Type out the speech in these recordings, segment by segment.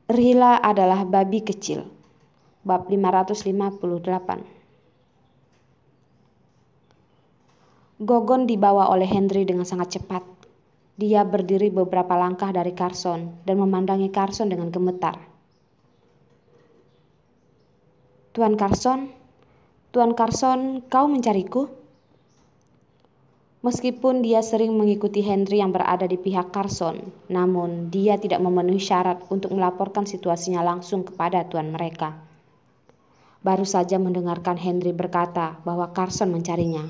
Rila adalah babi kecil. Bab 558. Gogon dibawa oleh Henry dengan sangat cepat. Dia berdiri beberapa langkah dari Carson dan memandangi Carson dengan gemetar. Tuan Carson, kau mencariku? Meskipun dia sering mengikuti Henry yang berada di pihak Carson, namun dia tidak memenuhi syarat untuk melaporkan situasinya langsung kepada tuan mereka. Baru saja mendengarkan Henry berkata bahwa Carson mencarinya,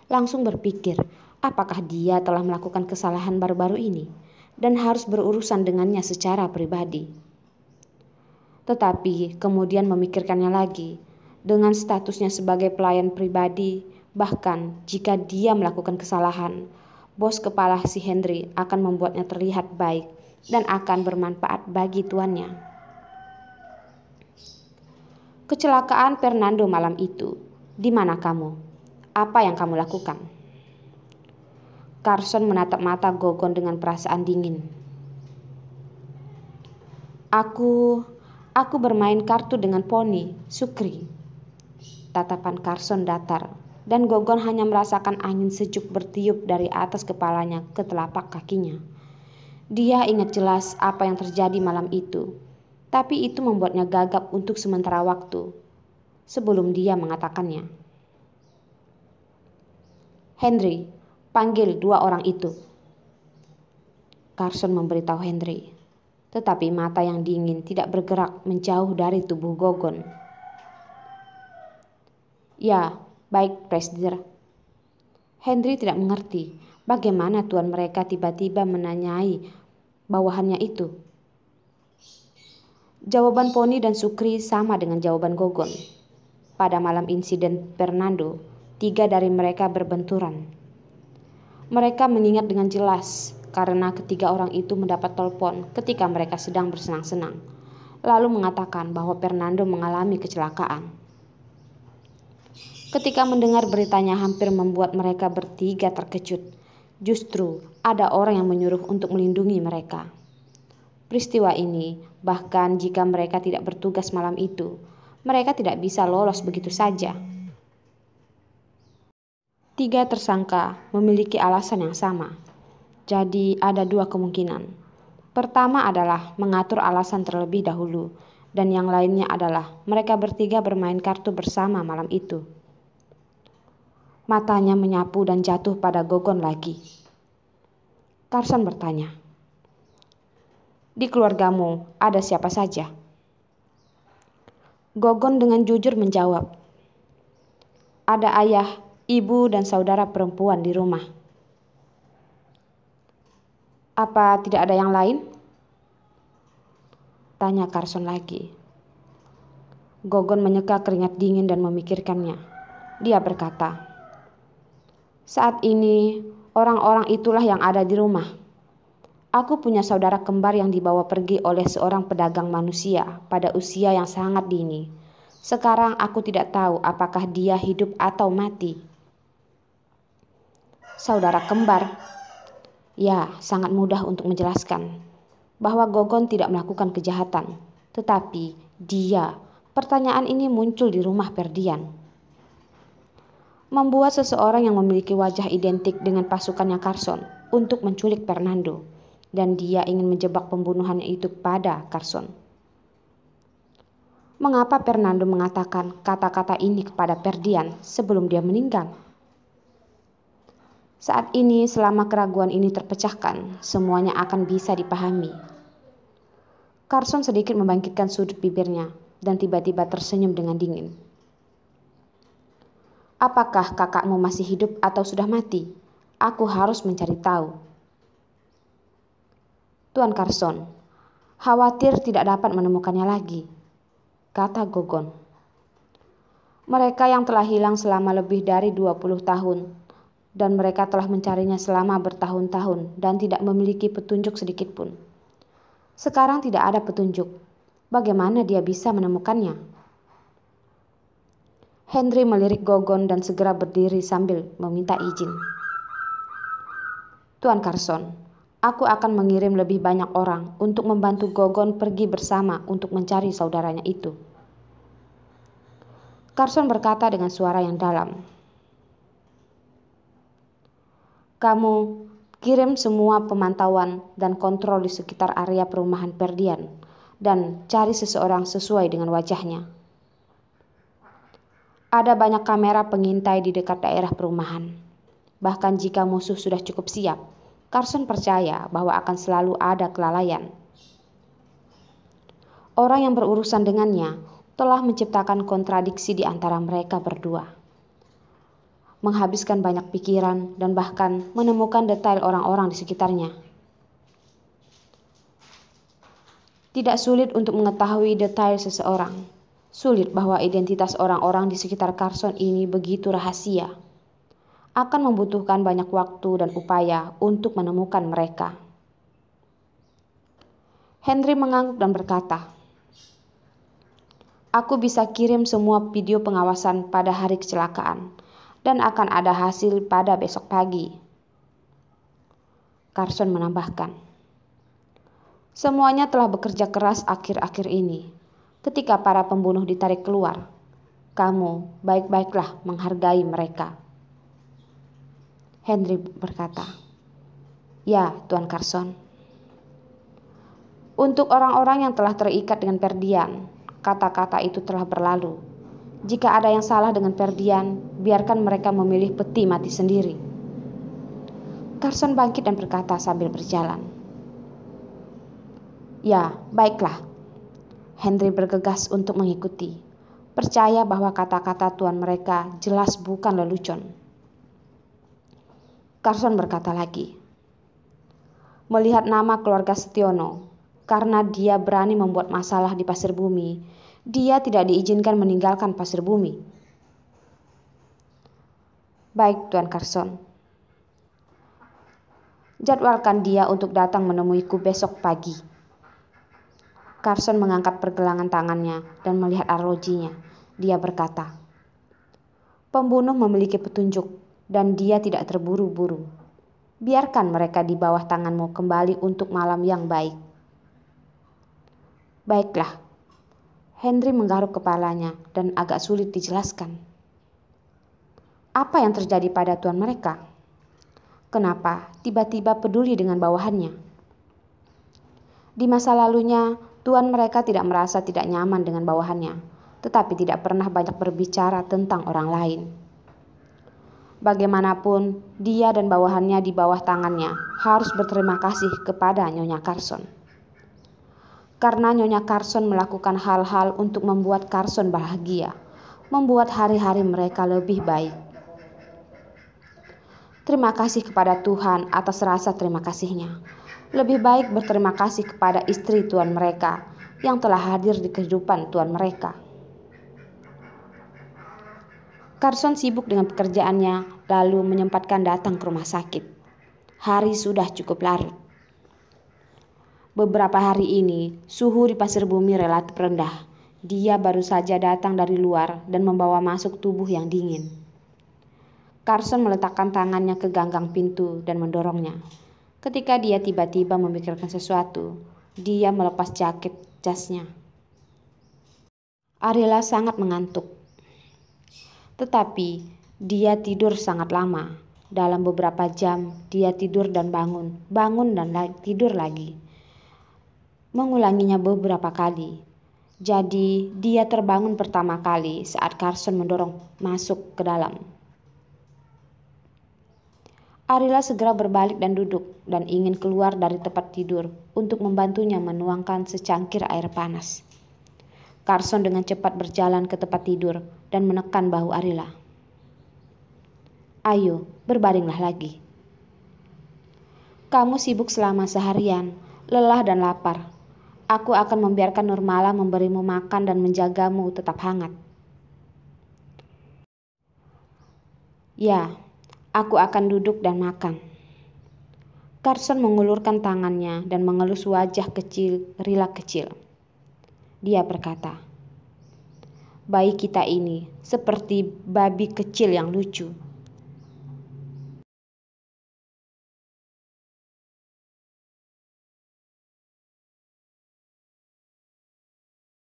langsung berpikir apakah dia telah melakukan kesalahan baru-baru ini dan harus berurusan dengannya secara pribadi. Tetapi kemudian memikirkannya lagi, dengan statusnya sebagai pelayan pribadi, bahkan jika dia melakukan kesalahan, bos kepala si Henry akan membuatnya terlihat baik dan akan bermanfaat bagi tuannya. Kecelakaan Fernando malam itu, di mana kamu? Apa yang kamu lakukan? Carson menatap mata Gogon dengan perasaan dingin. Aku bermain kartu dengan poni, Sukri. Tatapan Carson datar, dan Gogon hanya merasakan angin sejuk bertiup dari atas kepalanya ke telapak kakinya. Dia ingat jelas apa yang terjadi malam itu, tapi itu membuatnya gagap untuk sementara waktu, sebelum dia mengatakannya. Henry, panggil dua orang itu. Carson memberitahu Henry, tetapi mata yang dingin tidak bergerak menjauh dari tubuh Gogon. Ya, baik, Presiden. Henry tidak mengerti bagaimana tuan mereka tiba-tiba menanyai bawahannya itu. Jawaban Poni dan Sukri sama dengan jawaban Gogon. Pada malam insiden Fernando, 3 dari mereka berbenturan. Mereka mengingat dengan jelas karena ketiga orang itu mendapat telepon ketika mereka sedang bersenang-senang, lalu mengatakan bahwa Fernando mengalami kecelakaan. Ketika mendengar beritanya hampir membuat mereka bertiga terkejut. Justru ada orang yang menyuruh untuk melindungi mereka. Peristiwa ini, bahkan jika mereka tidak bertugas malam itu, mereka tidak bisa lolos begitu saja. 3 tersangka memiliki alasan yang sama. Jadi ada 2 kemungkinan. Pertama adalah mengatur alasan terlebih dahulu, dan yang lainnya adalah mereka bertiga bermain kartu bersama malam itu. Matanya menyapu dan jatuh pada Gogon lagi. Carson bertanya, "Di keluargamu ada siapa saja?" Gogon dengan jujur menjawab, "Ada ayah, ibu, dan saudara perempuan di rumah." "Apa tidak ada yang lain?" tanya Carson lagi. Gogon menyeka keringat dingin dan memikirkannya. Dia berkata, "Saat ini, orang-orang itulah yang ada di rumah. Aku punya saudara kembar yang dibawa pergi oleh seorang pedagang manusia pada usia yang sangat dini. Sekarang aku tidak tahu apakah dia hidup atau mati." Saudara kembar? Ya, sangat mudah untuk menjelaskan bahwa Gogon tidak melakukan kejahatan. Tetapi pertanyaan ini muncul di rumah Ferdian. Membuat seseorang yang memiliki wajah identik dengan pasukannya Carson untuk menculik Fernando, dan dia ingin menjebak pembunuhannya itu pada Carson. Mengapa Fernando mengatakan kata-kata ini kepada Ferdian sebelum dia meninggal? Saat ini, selama keraguan ini terpecahkan, semuanya akan bisa dipahami. Carson sedikit membangkitkan sudut bibirnya dan tiba-tiba tersenyum dengan dingin. "Apakah kakakmu masih hidup atau sudah mati? Aku harus mencari tahu." "Tuan Carson, khawatir tidak dapat menemukannya lagi," kata Gogon. "Mereka yang telah hilang selama lebih dari 20 tahun, dan mereka telah mencarinya selama bertahun-tahun dan tidak memiliki petunjuk sedikit pun. Sekarang tidak ada petunjuk. Bagaimana dia bisa menemukannya?" Henry melirik Gogon dan segera berdiri sambil meminta izin. "Tuan Carson, Aku akan mengirim lebih banyak orang untuk membantu Gogon pergi bersama untuk mencari saudaranya itu. Carson berkata dengan suara yang dalam. Kamu kirim semua pemantauan dan kontrol di sekitar area perumahan Perdian dan cari seseorang sesuai dengan wajahnya. Ada banyak kamera pengintai di dekat daerah perumahan. Bahkan jika musuh sudah cukup siap, Carson percaya bahwa akan selalu ada kelalaian. Orang yang berurusan dengannya telah menciptakan kontradiksi di antara mereka berdua, menghabiskan banyak pikiran dan bahkan menemukan detail orang-orang di sekitarnya. Tidak sulit untuk mengetahui detail seseorang. Sulit bahwa identitas orang-orang di sekitar Carson ini begitu rahasia. Akan membutuhkan banyak waktu dan upaya untuk menemukan mereka. Henry mengangguk dan berkata, "Aku bisa kirim semua video pengawasan pada hari kecelakaan dan akan ada hasil pada besok pagi." Carson menambahkan, "Semuanya telah bekerja keras akhir-akhir ini. Ketika para pembunuh ditarik keluar, kamu baik-baiklah menghargai mereka." Henry berkata, "Ya, Tuan Carson." Untuk orang-orang yang telah terikat dengan Perdian, kata-kata itu telah berlalu. Jika ada yang salah dengan Perdian, biarkan mereka memilih peti mati sendiri. Carson bangkit dan berkata sambil berjalan, "Ya, baiklah." Henry bergegas untuk mengikuti, percaya bahwa kata-kata tuan mereka jelas bukan lelucon. Carson berkata lagi, "Melihat nama keluarga Setiono, karena dia berani membuat masalah di Pasir Bumi, dia tidak diizinkan meninggalkan Pasir Bumi." "Baik, Tuan Carson. Jadwalkan dia untuk datang menemuiku besok pagi." Carson mengangkat pergelangan tangannya dan melihat arlojinya. Dia berkata, "Pembunuh memiliki petunjuk dan dia tidak terburu-buru. Biarkan mereka di bawah tanganmu kembali untuk malam yang baik." "Baiklah." Henry menggaruk kepalanya dan agak sulit dijelaskan. Apa yang terjadi pada tuan mereka? Kenapa tiba-tiba peduli dengan bawahannya? Di masa lalunya, tuan mereka tidak merasa tidak nyaman dengan bawahannya, tetapi tidak pernah banyak berbicara tentang orang lain. Bagaimanapun, dia dan bawahannya di bawah tangannya harus berterima kasih kepada Nyonya Carson. Karena Nyonya Carson melakukan hal-hal untuk membuat Carson bahagia, membuat hari-hari mereka lebih baik. Terima kasih kepada Tuhan atas rasa terima kasihnya. Lebih baik berterima kasih kepada istri tuan mereka yang telah hadir di kehidupan tuan mereka. Carson sibuk dengan pekerjaannya, lalu menyempatkan datang ke rumah sakit. Hari sudah cukup larut. Beberapa hari ini, suhu di Pasir Bumi relatif rendah. Dia baru saja datang dari luar dan membawa masuk tubuh yang dingin. Carson meletakkan tangannya ke ganggang pintu dan mendorongnya. Ketika dia tiba-tiba memikirkan sesuatu, dia melepas jaket jasnya. Arila sangat mengantuk. Tetapi dia tidur sangat lama. Dalam beberapa jam dia tidur dan bangun dan tidur lagi. Mengulanginya beberapa kali. Jadi dia terbangun pertama kali saat Carson mendorong masuk ke dalam. Arila segera berbalik dan duduk dan ingin keluar dari tempat tidur untuk membantunya menuangkan secangkir air panas. Carson dengan cepat berjalan ke tempat tidur dan menekan bahu Arila. "Ayo, berbaringlah lagi. Kamu sibuk selama seharian, lelah dan lapar. Aku akan membiarkan Nurmala memberimu makan dan menjagamu tetap hangat." "Ya, aku akan duduk dan makan." Carson mengulurkan tangannya dan mengelus wajah kecil Rila kecil. Dia berkata, "Bayi kita ini seperti babi kecil yang lucu.